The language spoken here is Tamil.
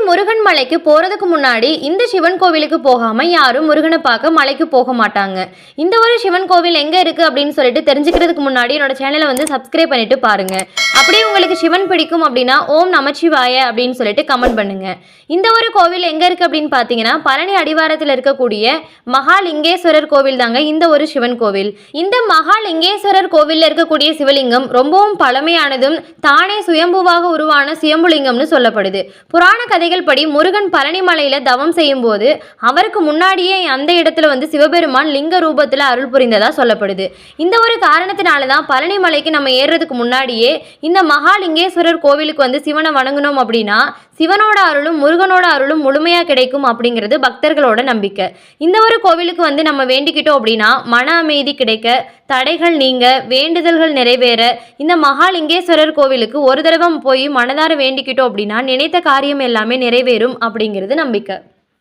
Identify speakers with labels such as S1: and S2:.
S1: முருகன் மலைக்கு போறதுக்கு முன்னாடி இந்த சிவன் கோவிலுக்கு போகாம யாரும் முருகனை பார்க்க மலைக்கு போக மாட்டாங்க. இந்த ஒரு சிவன் கோவில் எங்க இருக்கு அப்படின்னு சொல்லிட்டு தெரிஞ்சுக்கிறதுக்கு முன்னாடி என்னோட சேனலை வந்து சப்ஸ்கிரைப் பண்ணிட்டு பாருங்க. அப்படியே உங்களுக்கு சிவன் பிடிக்கும் அப்படின்னா ஓம் நமச்சிவாய அப்படின்னு சொல்லிட்டு கமெண்ட் பண்ணுங்க. இந்த ஒரு கோவில் எங்க இருக்கு அப்படின்னு பாத்தீங்கன்னா பழனி அடிவாரத்தில் இருக்கக்கூடிய மகாலிங்கேஸ்வரர் கோவில் தாங்க இந்த ஒரு சிவன் கோவில். இந்த மகாலிங்கேஸ்வரர் கோவில்ல இருக்கக்கூடிய சிவலிங்கம் ரொம்பவும் பழமையானதும் தானே சுயம்புவாக உருவான சுயம்புலிங்கம்னு சொல்லப்படுது. புராண கதைகள் படி முருகன் பழனி மலையில தவம் செய்யும் போது அவருக்கு முன்னாடியே அந்த இடத்துல வந்து சிவபெருமான் லிங்க ரூபத்துல அருள் புரிந்ததா சொல்லப்படுது. இந்த ஒரு காரணத்தினாலதான் பழனி மலைக்கு நம்ம ஏறுறதுக்கு முன்னாடியே இந்த மகாலிங்கேஸ்வரர் கோவிலுக்கு வந்து சிவனை வணங்கணும் அப்படின்னா சிவனோட அருளும் முருகனோட அருளும் முழுமையா கிடைக்கும் அப்படிங்கிறது பக்தர்களோட நம்பிக்கை. இந்த ஒரு கோவிலுக்கு வந்து நம்ம வேண்டிக்கிட்டோம் அப்படின்னா மன அமைதி கிடைக்க, தடைகள் நீங்க, வேண்டுதல்கள் நிறைவேற இந்த மகாலிங்கேஸ்வரர் கோவிலுக்கு ஒரு தடவை போய் மனதார வேண்டிக்கிட்டோம் அப்படின்னா நினைத்த காரியம் எல்லாமே நிறைவேறும் அப்படிங்கிறது நம்பிக்கை.